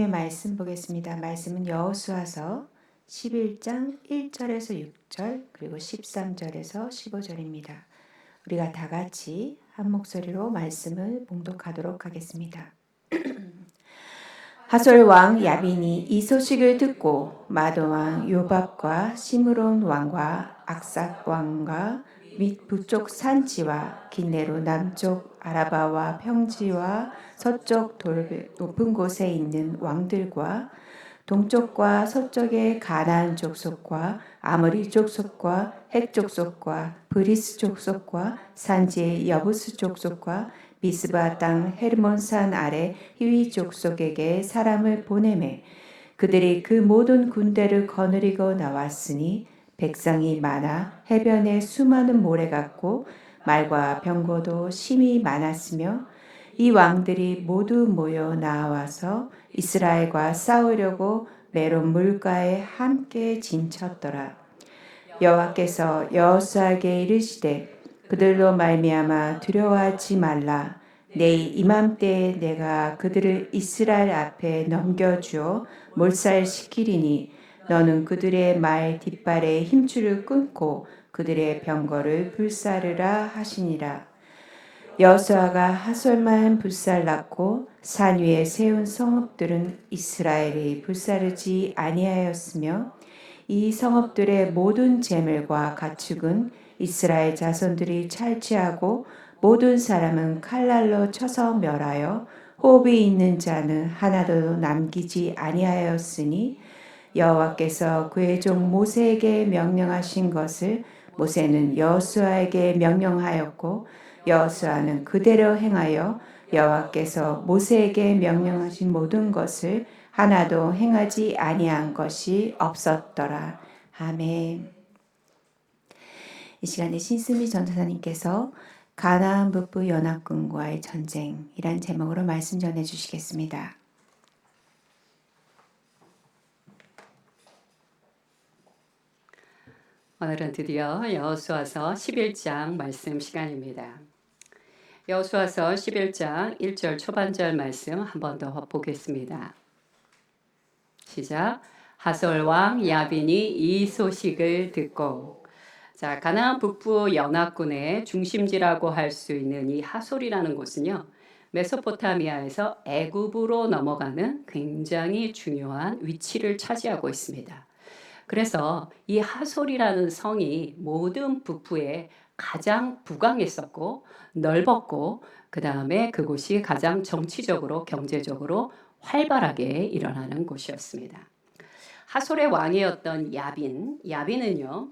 말씀 보겠습니다. 말씀은 여호수아서 11장 1절에서 6절 그리고 13절에서 15절입니다. 우리가 다 같이 한 목소리로 말씀을 봉독하도록 하겠습니다. 하솔 왕 야빈이 이 소식을 듣고 마도 왕 요밥과 시므론 왕과 악삭 왕과 및 북쪽 산지와 긴네로 남쪽 아라바와 평지와 서쪽 높은 곳에 있는 왕들과 동쪽과 서쪽의 가나안 족속과 아모리 족속과 헷 족속과 브리스 족속과 산지의 여부스 족속과 미스바 땅 헤르몬산 아래 히위 족속에게 사람을 보내매 그들이 그 모든 군대를 거느리고 나왔으니 백성이 많아 해변에 수많은 모래 같고 말과 병거도 심히 많았으며 이 왕들이 모두 모여 나와서 이스라엘과 싸우려고 메론 물가에 함께 진쳤더라. 여호와께서 여호수아에게 이르시되 그들로 말미암아 두려워하지 말라. 내일 이맘때에 내가 그들을 이스라엘 앞에 넘겨주어 몰살시키리니 너는 그들의 말 뒷발에 힘줄을 끊고 그들의 병거를 불사르라 하시니라. 여호수아가 하솔만 불살랐고 산 위에 세운 성읍들은 이스라엘이 불사르지 아니하였으며 이 성읍들의 모든 재물과 가축은 이스라엘 자손들이 찰취하고 모든 사람은 칼날로 쳐서 멸하여 호흡이 있는 자는 하나도 남기지 아니하였으니 여호와께서 그의 종 모세에게 명령하신 것을 모세는 여호수아에게 명령하였고 여호수아는 그대로 행하여 여호와께서 모세에게 명령하신 모든 것을 하나도 행하지 아니한 것이 없었더라. 아멘. 이 시간에 신스미 전사님께서 가나안 북부 연합군과의 전쟁이란 제목으로 말씀 전해 주시겠습니다. 오늘은 드디어 여호수아서 11장 말씀 시간입니다. 여호수아서 11장 1절 초반절 말씀 한 번 더 보겠습니다. 시작. 하솔 왕 야빈이 이 소식을 듣고, 자, 가나안 북부 연합군의 중심지라고 할 수 있는 이 하솔이라는 곳은요, 메소포타미아에서 애굽으로 넘어가는 굉장히 중요한 위치를 차지하고 있습니다. 그래서 이 하솔이라는 성이 모든 북부에 가장 부강했었고 넓었고, 그 다음에 그곳이 가장 정치적으로 경제적으로 활발하게 일어나는 곳이었습니다. 하솔의 왕이었던 야빈은요,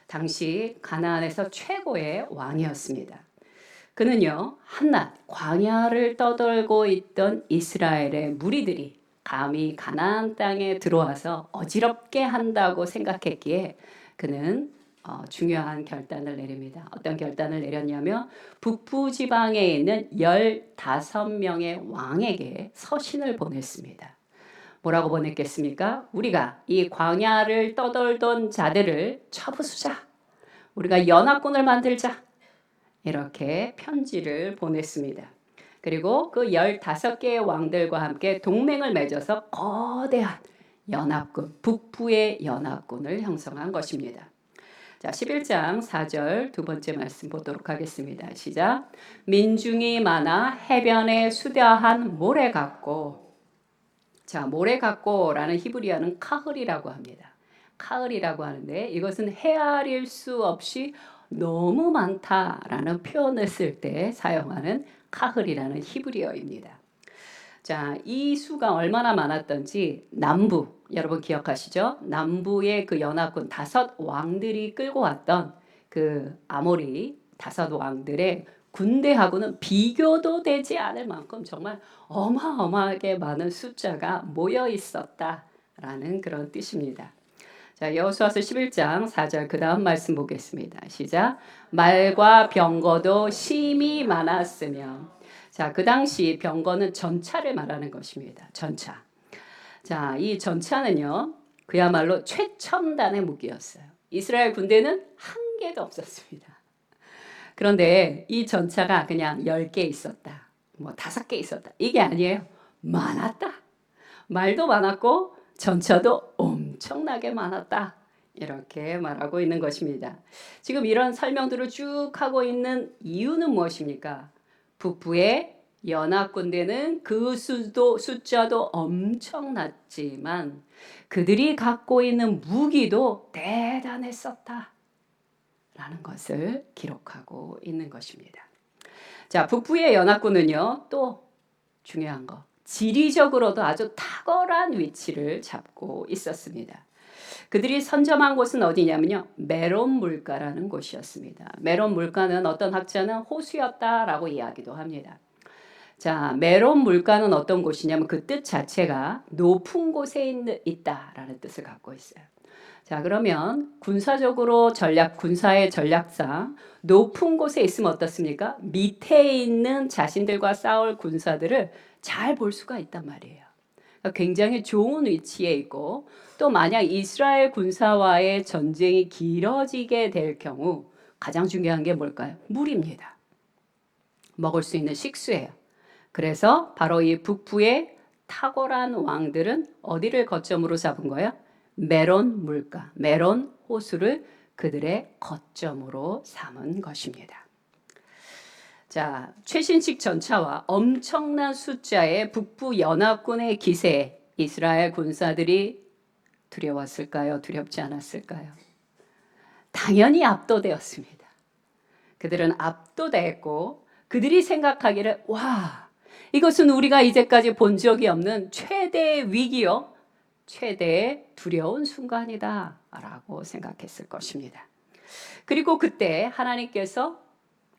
당시 가나안에서 최고의 왕이었습니다. 그는요, 한낱 광야를 떠돌고 있던 이스라엘의 무리들이 감히 가나안 땅에 들어와서 어지럽게 한다고 생각했기에 그는 중요한 결단을 내립니다. 어떤 결단을 내렸냐면 북부 지방에 있는 15명의 왕에게 서신을 보냈습니다. 뭐라고 보냈겠습니까? 우리가 이 광야를 떠돌던 자들을 쳐부수자. 우리가 연합군을 만들자. 이렇게 편지를 보냈습니다. 그리고 그 15개의 왕들과 함께 동맹을 맺어서 거대한 연합군, 북부의 연합군을 형성한 것입니다. 자, 11장 4절 두 번째 말씀 보도록 하겠습니다. 시작. 민중이 많아 해변에 수대한 모래 같고, 자, 모래 같고라는 히브리어는 카흘이라고 합니다. 카흘이라고 하는데 이것은 헤아릴 수 없이 너무 많다라는 표현을 쓸 때 사용하는 카흘이라는 히브리어입니다. 자, 이 수가 얼마나 많았던지 남부, 여러분 기억하시죠? 남부의 그 연합군 5 왕들이 끌고 왔던 그 아모리 5 왕들의 군대하고는 비교도 되지 않을 만큼 정말 어마어마하게 많은 숫자가 모여 있었다라는 그런 뜻입니다. 자, 여호수아서 11장 4절 그 다음 말씀 보겠습니다. 시작. 말과 병거도 심히 많았으며, 자, 그 당시 병거는 전차를 말하는 것입니다. 전차. 자, 이 전차는요, 그야말로 최첨단의 무기였어요. 이스라엘 군대는 한 개도 없었습니다. 그런데 이 전차가 그냥 10개 있었다. 뭐 5개 있었다. 이게 아니에요. 많았다. 말도 많았고 전차도 엄청나게 많았다. 이렇게 말하고 있는 것입니다. 지금 이런 설명들을 쭉 하고 있는 이유는 무엇입니까? 북부의 연합군대는 그 숫자도 엄청났지만 그들이 갖고 있는 무기도 대단했었다. 라는 것을 기록하고 있는 것입니다. 자, 북부의 연합군은요, 또 중요한 거. 지리적으로도 아주 탁월한 위치를 잡고 있었습니다. 그들이 선점한 곳은 어디냐면요. 메론 물가라는 곳이었습니다. 메론 물가는 어떤 학자는 호수였다라고 이야기도 합니다. 자, 메론 물가는 어떤 곳이냐면 그 뜻 자체가 높은 곳에 있다라는 뜻을 갖고 있어요. 자, 그러면 군사적으로 군사의 전략상 높은 곳에 있으면 어떻습니까? 밑에 있는 자신들과 싸울 군사들을 잘 볼 수가 있단 말이에요. 그러니까 굉장히 좋은 위치에 있고 또 만약 이스라엘 군사와의 전쟁이 길어지게 될 경우 가장 중요한 게 뭘까요? 물입니다. 먹을 수 있는 식수예요. 그래서 바로 이 북부의 탁월한 왕들은 어디를 거점으로 잡은 거예요? 메론 물가, 메론 호수를 그들의 거점으로 삼은 것입니다. 자, 최신식 전차와 엄청난 숫자의 북부 연합군의 기세에 이스라엘 군사들이 두려웠을까요? 두렵지 않았을까요? 당연히 압도되었습니다. 그들은 압도됐고 그들이 생각하기를 와, 이것은 우리가 이제까지 본 적이 없는 최대의 위기요. 최대의 두려운 순간이다 라고 생각했을 것입니다. 그리고 그때 하나님께서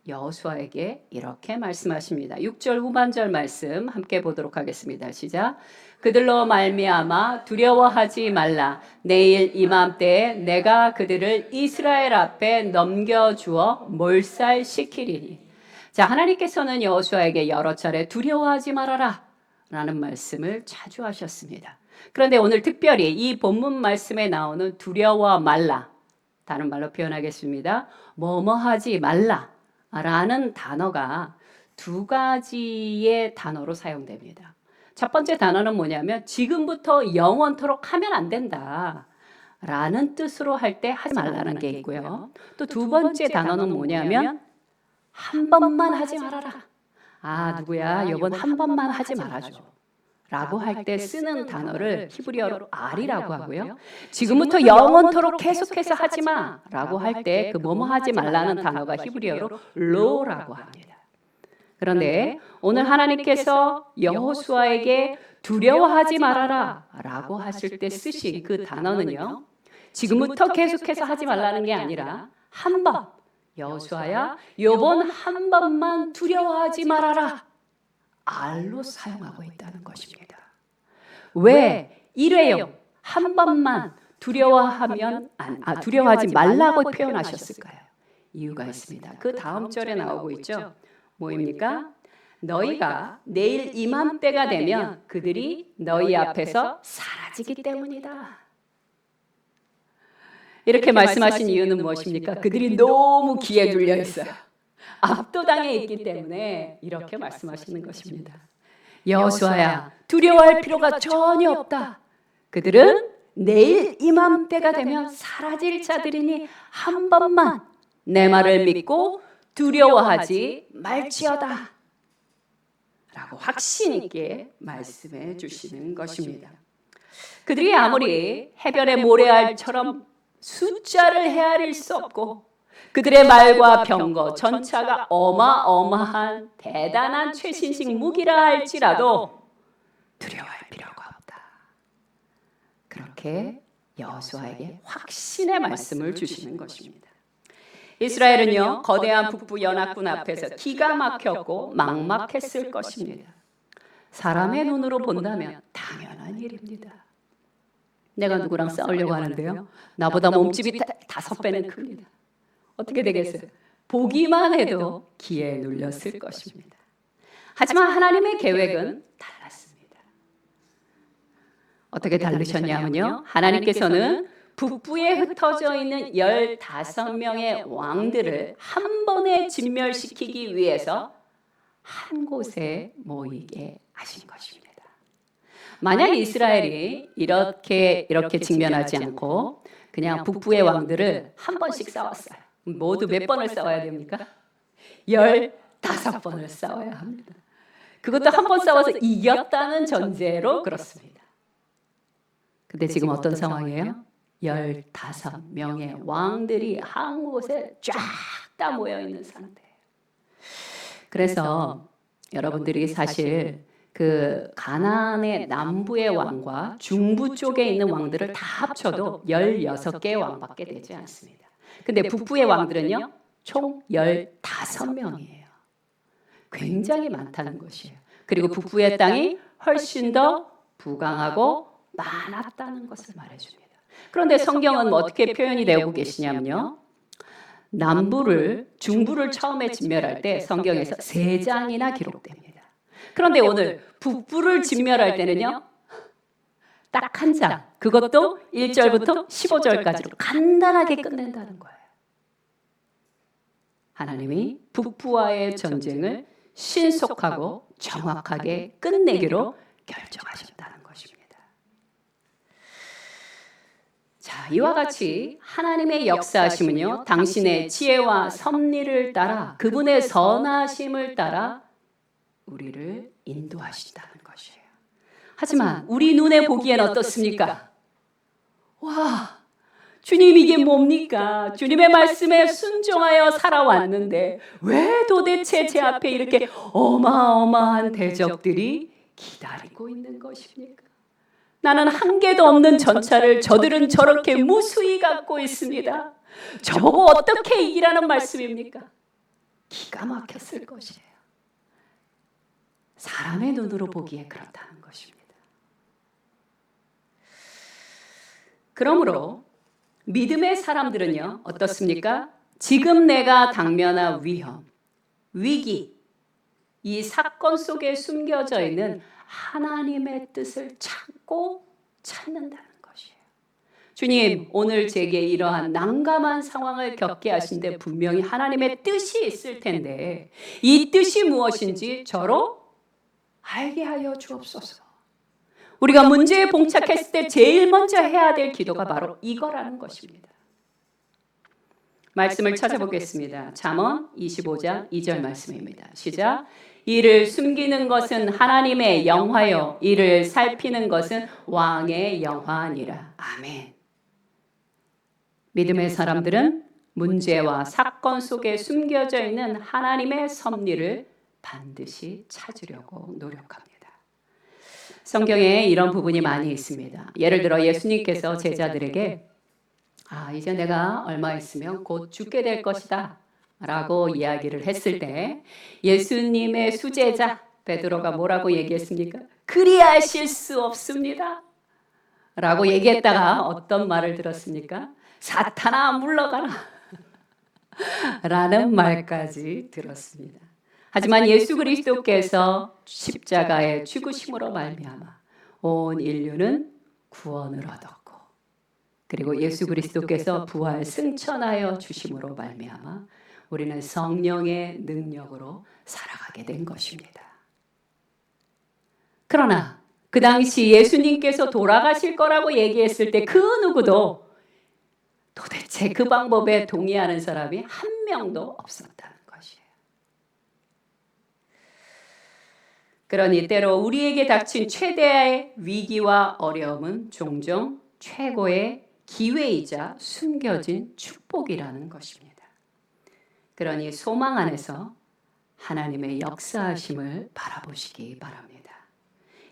여호수아에게 이렇게 말씀하십니다. 6절 후반절 말씀 함께 보도록 하겠습니다. 시작. 그들로 말미암아 두려워하지 말라. 내일 이맘때에 내가 그들을 이스라엘 앞에 넘겨주어 몰살시키리니. 자, 하나님께서는 여호수아에게 여러 차례 두려워하지 말아라 라는 말씀을 자주 하셨습니다. 그런데 오늘 특별히 이 본문 말씀에 나오는 두려워 말라, 다른 말로 표현하겠습니다. 뭐뭐하지 말라 라는 단어가 두 가지의 단어로 사용됩니다. 첫 번째 단어는 뭐냐면 지금부터 영원토록 하면 안 된다 라는 뜻으로 할 때 하지 말라는 게 있고요. 또 두 번째 단어는 뭐냐면 한 번만 하지 말아라. 아, 누구야, 이번 한 번만 하지 말아줘 라고 할 때 쓰는 단어를 히브리어로 알이라고 하고요. 지금부터 영원토록 계속해서 하지 마 라고 할 때 그 뭐뭐 하지 말라는 단어가 히브리어로 로라고 합니다. 그런데 오늘 하나님께서 여호수아에게 두려워하지 말아라 라고 하실 때 쓰신 그 단어는요, 지금부터 계속해서 하지 말라는 게 아니라 한 번, 여호수아야 요번 한 번만 두려워하지 말아라 알로 사용하고 있다는 것입니다. 왜 일회용 한 번만 두려워하지 말라고 표현하셨을까요? 이유가 있습니다. 그 다음 절에 나오고 있죠. 뭐입니까? 너희가 내일 이맘때가 되면 그들이 너희 앞에서 사라지기 때문이다. 이렇게 말씀하신 이유는 무엇입니까? 그들이 너무 기에 눌려 있어요. 압도당해 있기 때문에 이렇게 말씀하시는 것입니다. 여호수아야, 두려워할 필요가 전혀 없다. 그들은 내일 이맘때가 되면 사라질 자들이니 한 번만 내 말을 믿고 두려워하지 말지어다 라고 확신 있게 말씀해 주시는 것입니다. 그들이 아무리 해변의 모래알처럼 숫자를 헤아릴 수 없고 그들의 말과 병거, 전차가 어마어마한 대단한 최신식 무기라 할지라도 두려워할 필요가 없다. 그렇게 여호수아에게 확신의 말씀을 주시는 것입니다. 이스라엘은요, 거대한 북부 연합군 앞에서 기가 막혔고 막막했을 것입니다. 사람의 눈으로 본다면 당연한 일입니다. 내가 누구랑 싸우려고 하는데요, 나보다 몸집이 5배는 큽니다. 어떻게 되겠어요? 보기만 해도 기에 눌렸을 것입니다. 하지만 하나님의 계획은 달랐습니다. 어떻게 다르셨냐면요, 하나님께서는 북부에 흩어져 있는 15명의 왕들을 한 번에 진멸시키기 위해서 한 곳에 모이게 하신 것입니다. 만약 이스라엘이 이렇게 직면하지 않고 그냥 북부의 왕들을 한 번씩 싸웠어요. 모두 몇 번을 싸워야 됩니까? 15번을 싸워야 합니다. 그것도 한 번 싸워서 이겼다는 전제로 그렇습니다. 근데 지금 어떤 상황이에요? 15명의 왕들이 한 곳에 쫙 다 모여 있는 상태예요. 그래서 여러분들이 사실 그 가나안의 남부의 왕과 중부 쪽에 있는 왕들을 다 합쳐도 16개의 왕밖에 되지 않습니다. 근데 북부의 왕들은요, 총 15명이에요. 굉장히 많다는 것이에요. 그리고 북부의 땅이 훨씬 더 부강하고 많았다는 것을 말해줍니다. 그런데 성경은 어떻게 표현이 되고 계시냐면요, 중부를 처음에 진멸할 때 성경에서 3장이나 기록됩니다. 그런데 오늘 북부를 진멸할 때는요, 딱 1장, 그것도 1절부터 15절까지로 간단하게 끝낸다는 거예요. 하나님이 북부와의 전쟁을 신속하고 정확하게 끝내기로 결정하셨다는 것입니다. 자, 이와 같이 하나님의 역사하심은요, 당신의 지혜와 섭리를 따라 그분의 선하심을 따라 우리를 인도하신다는 것이에요. 하지만 우리 눈에 보기엔 어떻습니까? 와, 주님 이게 뭡니까? 주님의 말씀에 순종하여 살아왔는데 왜 도대체 제 앞에 이렇게 어마어마한 대적들이 기다리고 있는 것입니까? 나는 한 개도 없는 전차를 저들은 저렇게 무수히 갖고 있습니다. 저보고 어떻게 이기라는 말씀입니까? 기가 막혔을 것이에요. 사람의 눈으로 보기에 그렇다는 것입니다. 그러므로 믿음의 사람들은요, 어떻습니까? 지금 내가 당면한 위험, 위기, 이 사건 속에 숨겨져 있는 하나님의 뜻을 찾는다는 것이에요. 주님, 오늘 제게 이러한 난감한 상황을 겪게 하신데 분명히 하나님의 뜻이 있을 텐데 이 뜻이 무엇인지 저로 알게 하여 주옵소서. 우리가 문제에 봉착했을 때 제일 먼저 해야 될 기도가 바로 이거라는 것입니다. 말씀을 찾아보겠습니다. 잠언 25장 2절 말씀입니다. 시작. 이를 숨기는 것은 하나님의 영화요 이를 살피는 것은 왕의 영화니라. 아멘. 믿음의 사람들은 문제와 사건 속에 숨겨져 있는 하나님의 섭리를 반드시 찾으려고 노력합니다. 성경에 이런 부분이 많이 있습니다. 예를 들어 예수님께서 제자들에게 이제 내가 얼마 있으면 곧 죽게 될 것이다 라고 이야기를 했을 때 예수님의 수제자 베드로가 뭐라고 얘기했습니까? 그리하실 수 없습니다 라고 얘기했다가 어떤 말을 들었습니까? 사탄아 물러가라 라는 말까지 들었습니다. 하지만 예수 그리스도께서 십자가의 죽으심으로 말미암아 온 인류는 구원을 얻었고 그리고 예수 그리스도께서 부활 승천하여 주심으로 말미암아 우리는 성령의 능력으로 살아가게 된 것입니다. 그러나 그 당시 예수님께서 돌아가실 거라고 얘기했을 때 그 누구도 도대체 그 방법에 동의하는 사람이 한 명도 없었다는 것이에요. 그러니 때로 우리에게 닥친 최대의 위기와 어려움은 종종 최고의 기회이자 숨겨진 축복이라는 것입니다. 그러니 소망 안에서 하나님의 역사하심을 바라보시기 바랍니다.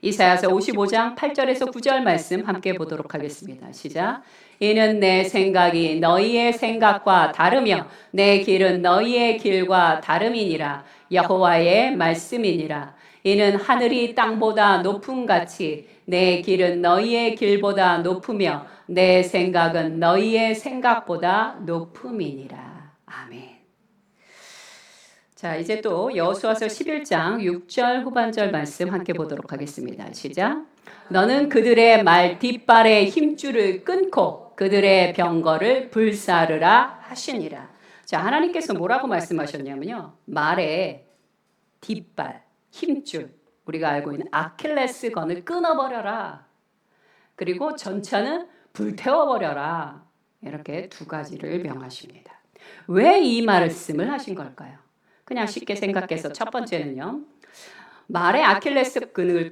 이사야서 55장 8절에서 9절 말씀 함께 보도록 하겠습니다. 시작. 이는 내 생각이 너희의 생각과 다르며 내 길은 너희의 길과 다름이니라. 여호와의 말씀이니라. 이는 하늘이 땅보다 높음 같이 내 길은 너희의 길보다 높으며 내 생각은 너희의 생각보다 높음이니라. 아멘. 자, 이제 또 여호수아서 11장 6절 후반절 말씀 함께 보도록 하겠습니다. 시작. 너는 그들의 말 뒷발의 힘줄을 끊고 그들의 병거를 불사르라 하시니라. 자, 하나님께서 뭐라고 말씀하셨냐면요. 말의 뒷발, 힘줄. 우리가 알고 있는 아킬레스건을 끊어버려라. 그리고 전차는 불태워버려라. 이렇게 두 가지를 명하십니다. 왜 이 말씀을 하신 걸까요? 그냥 쉽게 생각해서 첫 번째는요. 말의 아킬레스건을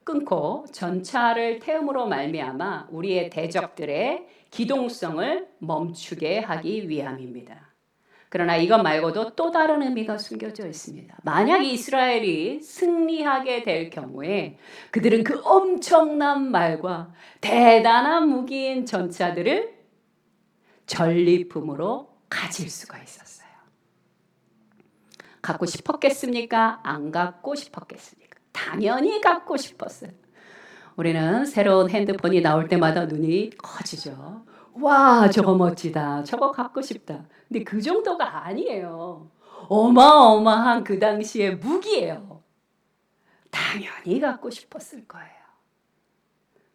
끊고 전차를 태움으로 말미암아 우리의 대적들의 기동성을 멈추게 하기 위함입니다. 그러나 이것 말고도 또 다른 의미가 숨겨져 있습니다. 만약 이스라엘이 승리하게 될 경우에 그들은 그 엄청난 말과 대단한 무기인 전차들을 전리품으로 가질 수가 있었어요. 갖고 싶었겠습니까? 안 갖고 싶었겠습니까? 당연히 갖고 싶었어요. 우리는 새로운 핸드폰이 나올 때마다 눈이 커지죠. 와, 저거 멋지다. 저거 갖고 싶다. 근데 그 정도가 아니에요. 어마어마한 그 당시의 무기예요. 당연히 갖고 싶었을 거예요.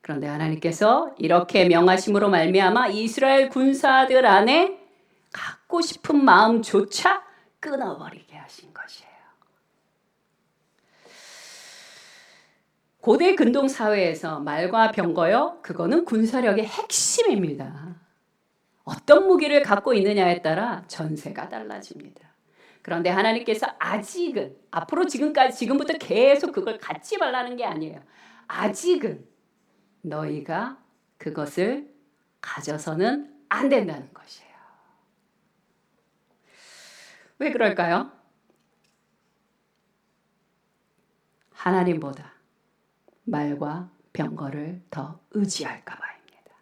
그런데 하나님께서 이렇게 명하심으로 말미암아 이스라엘 군사들 안에 갖고 싶은 마음조차 끊어버리게 하신 것이에요. 고대 근동 사회에서 말과 병거요, 그거는 군사력의 핵심입니다. 어떤 무기를 갖고 있느냐에 따라 전세가 달라집니다. 그런데 하나님께서 아직은, 앞으로 지금부터 계속 그걸 갖지 말라는 게 아니에요. 아직은 너희가 그것을 가져서는 안 된다는 것이에요. 왜 그럴까요? 하나님보다 말과 병거를 더 의지할까 봐입니다.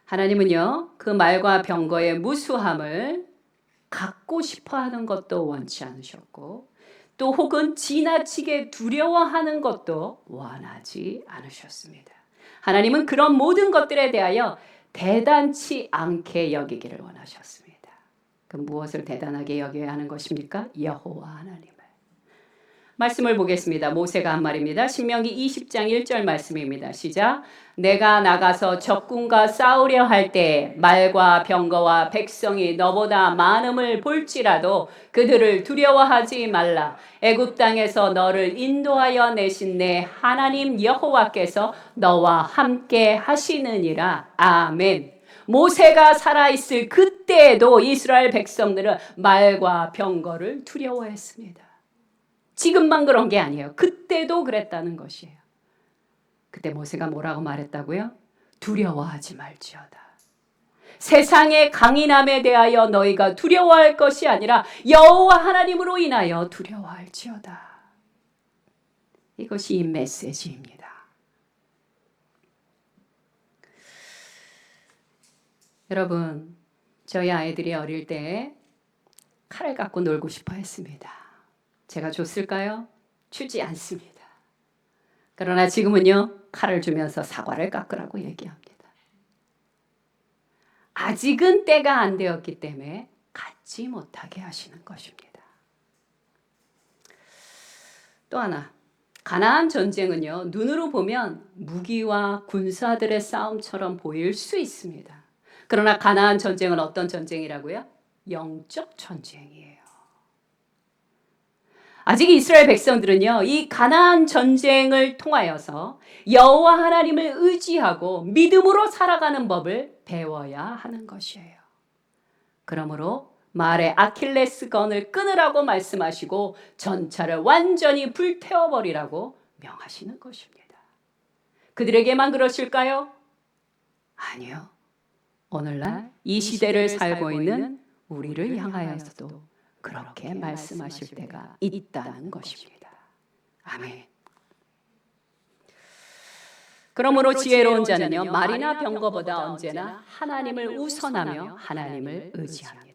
하나님은요, 그 말과 병거의 무수함을 갖고 싶어 하는 것도 원치 않으셨고, 또 혹은 지나치게 두려워하는 것도 원하지 않으셨습니다. 하나님은 그런 모든 것들에 대하여 대단치 않게 여기기를 원하셨습니다. 그 무엇을 대단하게 여겨야 하는 것입니까? 여호와 하나님을. 말씀을 보겠습니다. 모세가 한 말입니다. 신명기 20장 1절 말씀입니다. 시작. 내가 나가서 적군과 싸우려 할 때 말과 병거와 백성이 너보다 많음을 볼지라도 그들을 두려워하지 말라. 애굽 땅에서 너를 인도하여 내신 내 하나님 여호와께서 너와 함께 하시느니라. 아멘. 모세가 살아있을 그때에도 이스라엘 백성들은 말과 병거를 두려워했습니다. 지금만 그런 게 아니에요. 그때도 그랬다는 것이에요. 그때 모세가 뭐라고 말했다고요? 두려워하지 말지어다. 세상의 강인함에 대하여 너희가 두려워할 것이 아니라 여호와 하나님으로 인하여 두려워할지어다. 이것이 이 메시지입니다. 여러분, 저희 아이들이 어릴 때 칼을 갖고 놀고 싶어 했습니다. 제가 줬을까요? 주지 않습니다. 그러나 지금은요, 칼을 주면서 사과를 깎으라고 얘기합니다. 아직은 때가 안 되었기 때문에 갖지 못하게 하시는 것입니다. 또 하나, 가나안 전쟁은요, 눈으로 보면 무기와 군사들의 싸움처럼 보일 수 있습니다. 그러나 가나안 전쟁은 어떤 전쟁이라고요? 영적 전쟁이에요. 아직 이스라엘 백성들은요, 이 가나안 전쟁을 통하여서 여호와 하나님을 의지하고 믿음으로 살아가는 법을 배워야 하는 것이에요. 그러므로 말의 아킬레스건을 끊으라고 말씀하시고 전차를 완전히 불태워버리라고 명하시는 것입니다. 그들에게만 그러실까요? 아니요. 오늘날 이 시대를 살고 있는 우리를 향하여서도 그렇게 말씀하실 때가 있다는 것입니다. 아멘. 그러므로 지혜로운 자는요, 말이나 병거보다 언제나 하나님을 우선하며 하나님을 의지합니다.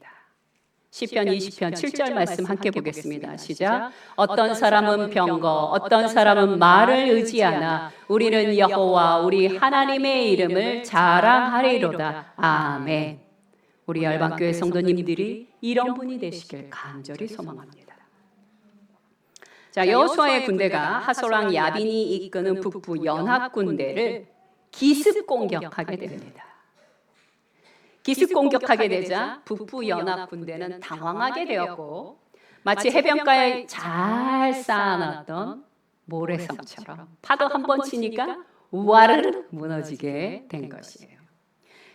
시편 20편 7절 말씀 함께 보겠습니다. 시작. 어떤 사람은 병거, 어떤 사람은 말을 의지하나 우리는 여호와 우리 하나님의 이름을 자랑하리로다. 아멘. 우리 열방교회 성도님들이 이런 분이 되시길 간절히 소망합니다. 자, 여호수아의 군대가 하솔왕 야빈이 이끄는 북부 연합 군대를 기습 공격하게 됩니다. 기습 공격하게 되자 북부 연합 군대는 당황하게 되었고 마치 해변가에 잘 쌓아놨던 모래성처럼 파도 한 번 치니까 와르르 무너지게 된 것이에요.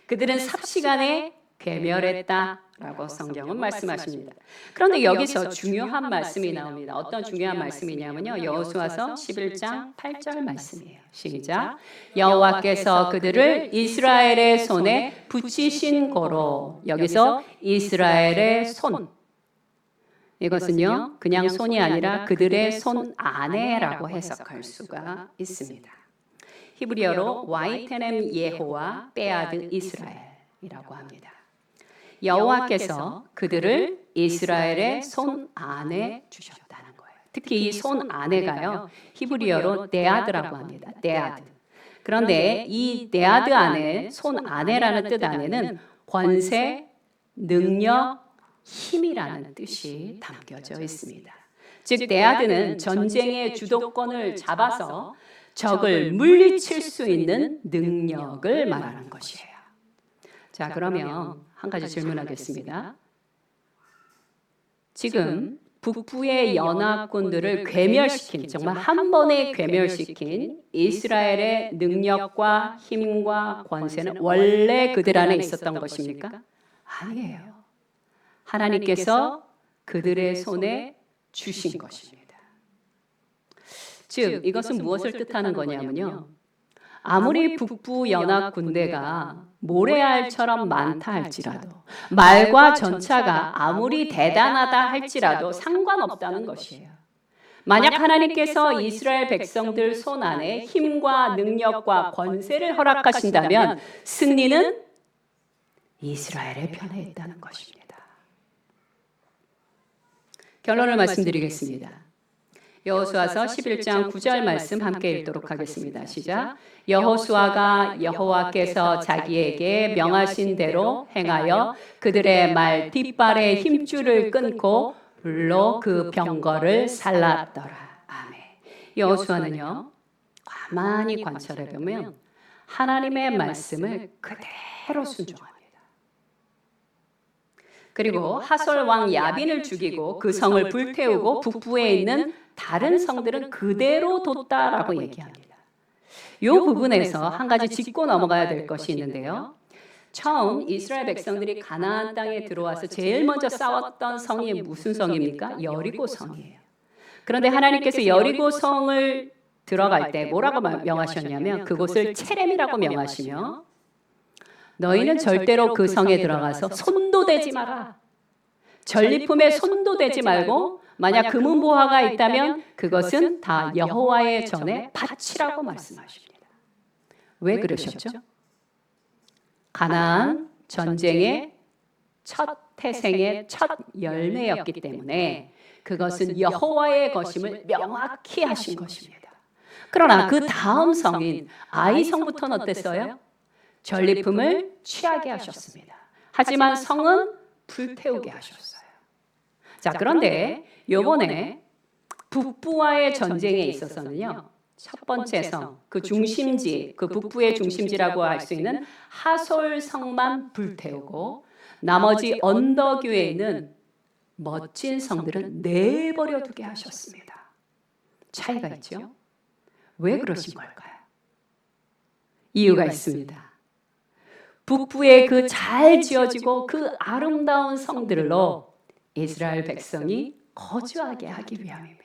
그들은 삽시간에 괴멸했다라고 성경은 말씀하십니다. 그런데 여기서 중요한 말씀이 나옵니다. 어떤 중요한 말씀이냐면요. 여호수아서 11장 8절 말씀이에요. 시작. 여호와께서 그들을 이스라엘의 손에 붙이신 고로. 여기서 이스라엘의 손. 이것은요, 그냥 손이 아니라 그들의 손 안에라고 해석할 수가 있습니다. 히브리어로 와이테넴 예호와 빼아드 이스라엘이라고 합니다. 여호와께서 그들을 이스라엘의 손 안에 주셨다는 거예요. 특히 이 손 안에가요, 히브리어로 데아드라고 합니다. 데아드. 그런데 이 데아드 안에, 손 안에라는 뜻 안에는 권세, 능력, 힘이라는 뜻이 담겨져 있습니다. 즉 데아드는 전쟁의 주도권을 잡아서 적을 물리칠 수 있는 능력을 말하는 것이에요. 자, 그러면 한 가지 질문하겠습니다. 지금 북부의 연합군들을 괴멸시킨, 정말 한 번에 괴멸시킨 이스라엘의 능력과 힘과 권세는 원래 그들 안에 있었던 것입니까? 아니에요. 하나님께서 그들의 손에 주신 것입니다. 즉 이것은 무엇을 뜻하는 거냐면요. 아무리 북부 연합 군대가 모래알처럼 많다 할지라도, 말과 전차가 아무리 대단하다 할지라도 상관없다는 것이에요. 만약 하나님께서 이스라엘 백성들 손 안에 힘과 능력과 권세를 허락하신다면 승리는 이스라엘의 편에 있다는 것입니다. 결론을 말씀드리겠습니다. 여호수아서 11장 9절 말씀 함께 읽도록 하겠습니다. 시작. 여호수아가 여호와께서 자기에게 명하신 대로 행하여 그들의 말 뒷발의 힘줄을 끊고 불로 그 병거를 살랐더라. 아멘. 여호수아는요, 가만히 관찰해 보면 하나님의 말씀을 그대로 순종합니다. 그리고 하솔 왕 야빈을 죽이고 그 성을 불태우고 북부에 있는 다른 성들은 그대로 뒀다라고 얘기합니다. 이 부분에서 한 가지 짚고 넘어가야 될 것이 있는데요. 처음 이스라엘 백성들이 가나안 땅에 들어와서 제일 먼저 싸웠던 성이 무슨 성입니까? 여리고 성이에요. 그런데 하나님께서 여리고 성을 들어갈 때 뭐라고 명하셨냐면 그곳을 체렘이라고 명하시며 너희는 절대로 그 성에 들어가서 손도 대지 마라. 전리품에 손도 대지 말고 만약 금은보화가 있다면 그것은 다 여호와의 전에 바치라고 말씀하십니다. 왜 그러셨죠? 가나안 전쟁의 첫 태생의 첫 열매였기 때문에 그것은 여호와의 것임을 명확히 하신 것입니다. 그러나 그 다음 성인 아이 성부터는 어땠어요? 전리품을 취하게 하셨습니다. 하지만 성은 불태우게 하셨어요. 자, 그런데 요번에 북부와의 전쟁에 있어서는요, 첫 번째 성, 그 중심지, 그 북부의 중심지라고 할 수 있는 하솔 성만 불태우고 나머지 언덕 위에 있는 멋진 성들은 내버려 두게 하셨습니다. 차이가 있죠? 왜 그러신 걸까요? 이유가 있습니다. 북부의 그 잘 지어지고 그 아름다운 성들로 이스라엘 백성이 거주하게 하기 위함입니다.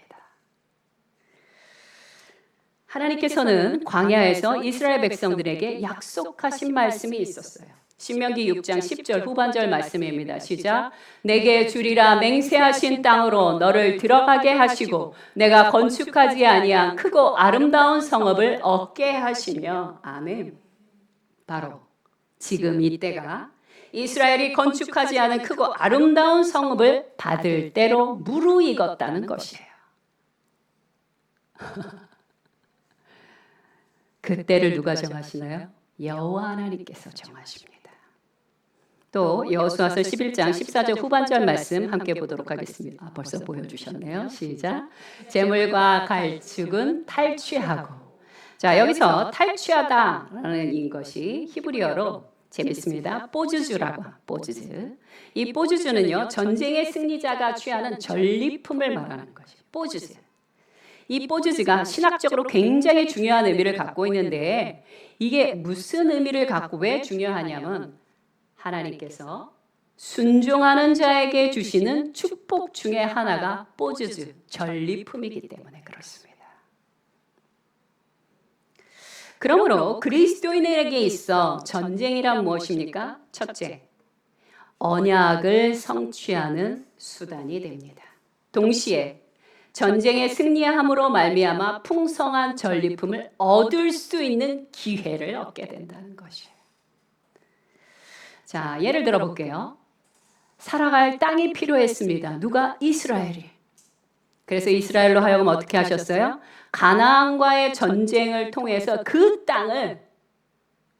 하나님께서는 광야에서 이스라엘 백성들에게 약속하신 말씀이 있었어요. 신명기 6장 10절 후반절 말씀입니다. 시작. 내게 주리라 맹세하신 땅으로 너를 들어가게 하시고 내가 건축하지 아니한 크고 아름다운 성읍을 얻게 하시며. 아멘. 바로 지금 이때가 이스라엘이 건축하지 않은 크고 아름다운 성읍을 받을 때로 무르익었다는 것이에요. 그때를 누가 정하시나요? 여호와 하나님께서 정하십니다. 또 여호수아서 11장 14절 후반절 말씀 함께 보도록 하겠습니다. 벌써 보여주셨네요. 시작. 재물과 갈축은 탈취하고. 자, 여기서 탈취하다라는 것이 히브리어로 재밌습니다. 뽀주주라고. 뽀주주. 이 뽀주주는요, 전쟁의 승리자가 취하는 전리품을 말하는 것이에요. 뽀주주. 이 뽀주주가 신학적으로 굉장히 중요한 의미를 갖고 있는데, 이게 무슨 의미를 갖고 왜 중요하냐면 하나님께서 순종하는 자에게 주시는 축복 중에 하나가 뽀주주, 전리품이기 때문에 그렇습니다. 그러므로 그리스도인에게 있어 전쟁이란 무엇입니까? 첫째, 언약을 성취하는 수단이 됩니다. 동시에 전쟁에 승리함으로 말미암아 풍성한 전리품을 얻을 수 있는 기회를 얻게 된다는 것이에요. 자, 예를 들어 볼게요. 살아갈 땅이 필요했습니다. 누가? 이스라엘이. 그래서 이스라엘로 하여금 어떻게 하셨어요? 가나안과의 전쟁을 통해서 그 땅을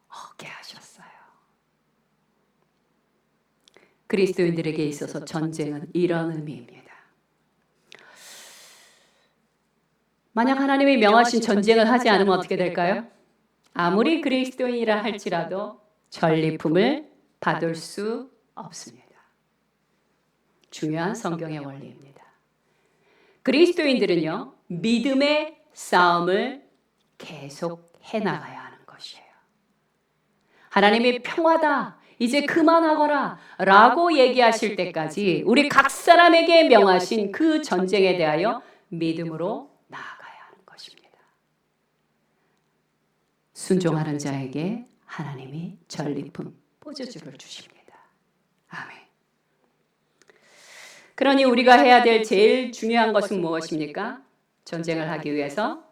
얻게 하셨어요. 그리스도인들에게 있어서 전쟁은 이런 의미입니다. 만약 하나님이 명하신 전쟁을 하지 않으면 어떻게 될까요? 아무리 그리스도인이라 할지라도 전리품을 받을 수 없습니다. 중요한 성경의 원리입니다. 그리스도인들은요, 믿음의 싸움을 계속 해나가야 하는 것이에요. 하나님이 평화다, 이제 그만하거라 라고 얘기하실 때까지 우리 각 사람에게 명하신 그 전쟁에 대하여 믿음으로 나아가야 하는 것입니다. 순종하는 자에게 하나님이 전리품, 뽀주주를 주십니다. 아멘. 그러니 우리가 해야 될 제일 중요한 것은 무엇입니까? 전쟁을 하기 위해서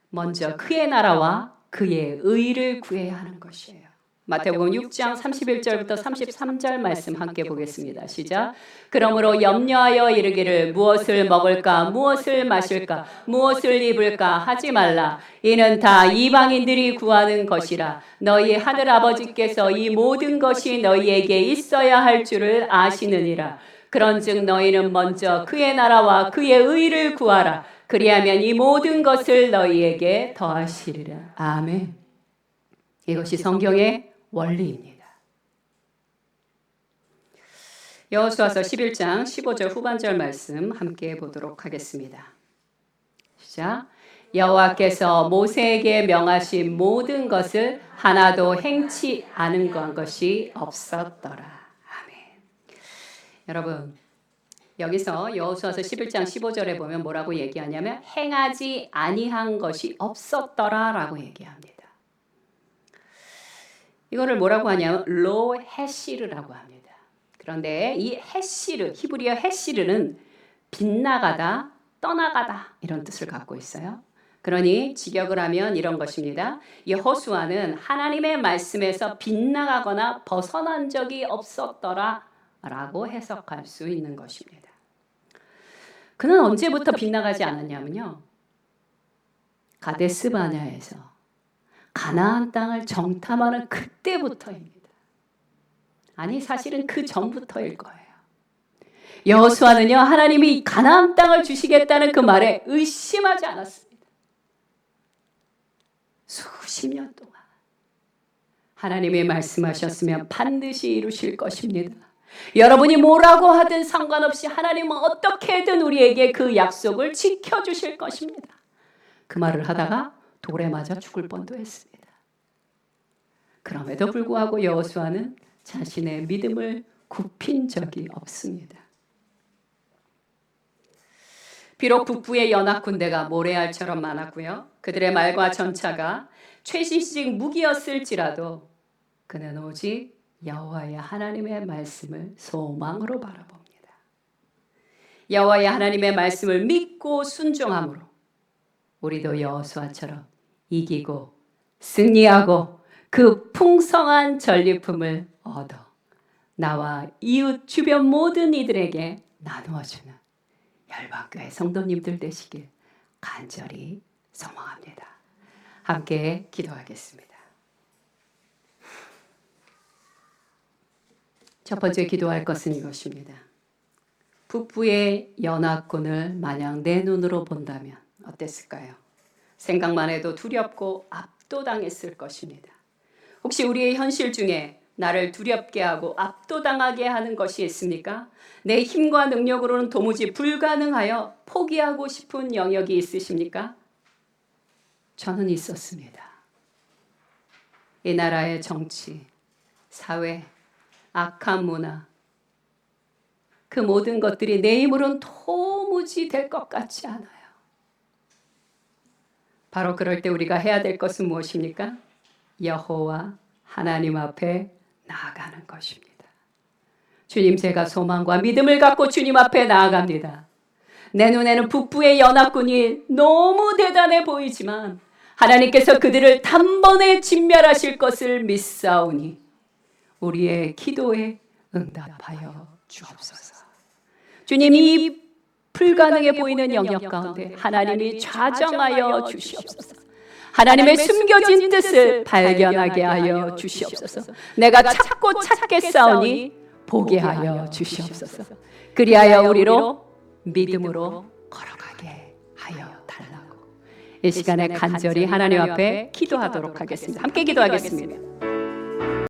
먼저 그의 나라와 그의 의를 구해야 하는 것이에요. 마태복음 6장 31절부터 33절 말씀 함께 보겠습니다. 시작. 그러므로 염려하여 이르기를 무엇을 먹을까 무엇을 마실까 무엇을 입을까 하지 말라. 이는 다 이방인들이 구하는 것이라. 너희 하늘 아버지께서 이 모든 것이 너희에게 있어야 할 줄을 아시느니라. 그런즉 너희는 먼저 그의 나라와 그의 의를 구하라. 그리하면 이 모든 것을 너희에게 더하시리라. 아멘. 이것이 성경의 원리입니다. 여호수아서 11장 15절 후반절 말씀 함께 보도록 하겠습니다. 시작. 여호와께서 모세에게 명하신 모든 것을 하나도 행치 않은 것이 없었더라. 여러분, 여기서 여호수아서 11장 15절에 보면 뭐라고 얘기하냐면 행하지 아니한 것이 없었더라라고 얘기합니다. 이거를 뭐라고 하냐면 로 헤시르라고 합니다. 그런데 이 헤시르, 히브리어 헤시르는 빗나가다, 떠나가다 이런 뜻을 갖고 있어요. 그러니 직역을 하면 이런 것입니다. 여호수아는 하나님의 말씀에서 빗나가거나 벗어난 적이 없었더라 라고 해석할 수 있는 것입니다. 그는 언제부터 빗나가지 않았냐면요, 가데스 바네아에서 가나안 땅을 정탐하는 그때부터입니다. 아니 사실은 그 전부터일 거예요. 여호수아는요, 하나님이 가나안 땅을 주시겠다는 그 말에 의심하지 않았습니다. 수십 년 동안 하나님이 말씀하셨으면 반드시 이루실 것입니다. 여러분이 뭐라고 하든 상관없이 하나님은 어떻게든 우리에게 그 약속을 지켜주실 것입니다. 그 말을 하다가 돌에 맞아 죽을 뻔도 했습니다. 그럼에도 불구하고 여호수아는 자신의 믿음을 굽힌 적이 없습니다. 비록 북부의 연합 군대가 모래알처럼 많았고요, 그들의 말과 전차가 최신식 무기였을지라도 그는 오직 여호와의 하나님의 말씀을 소망으로 바라봅니다. 여호와의 하나님의 말씀을 믿고 순종함으로 우리도 여호수아처럼 이기고 승리하고 그 풍성한 전리품을 얻어 나와 이웃 주변 모든 이들에게 나누어주는 열방교회 성도님들 되시길 간절히 소망합니다. 함께 기도하겠습니다. 첫 번째 기도할 것은 이것입니다. 북부의 연합군을 만약 내 눈으로 본다면 어땠을까요? 생각만 해도 두렵고 압도당했을 것입니다. 혹시 우리의 현실 중에 나를 두렵게 하고 압도당하게 하는 것이 있습니까? 내 힘과 능력으로는 도무지 불가능하여 포기하고 싶은 영역이 있으십니까? 저는 있었습니다. 이 나라의 정치, 사회, 악한 문화, 그 모든 것들이 내 힘으로는 도무지 될 것 같지 않아요. 바로 그럴 때 우리가 해야 될 것은 무엇입니까? 여호와 하나님 앞에 나아가는 것입니다. 주님, 제가 소망과 믿음을 갖고 주님 앞에 나아갑니다. 내 눈에는 북부의 연합군이 너무 대단해 보이지만 하나님께서 그들을 단번에 진멸하실 것을 믿사오니 우리의 기도에 응답하여 주옵소서. 주님, 이 불가능해 보이는 영역 가운데 하나님이 좌정하여 주시옵소서. 하나님의 숨겨진 뜻을 발견하게 하여 주시옵소서. 내가 찾고 찾겠사오니 보게 하여 주시옵소서. 그리하여 우리로 믿음으로 걸어가게 하여 달라고. 이 시간에 간절히 하나님 앞에 기도하도록 하겠습니다. 함께 기도하겠습니다.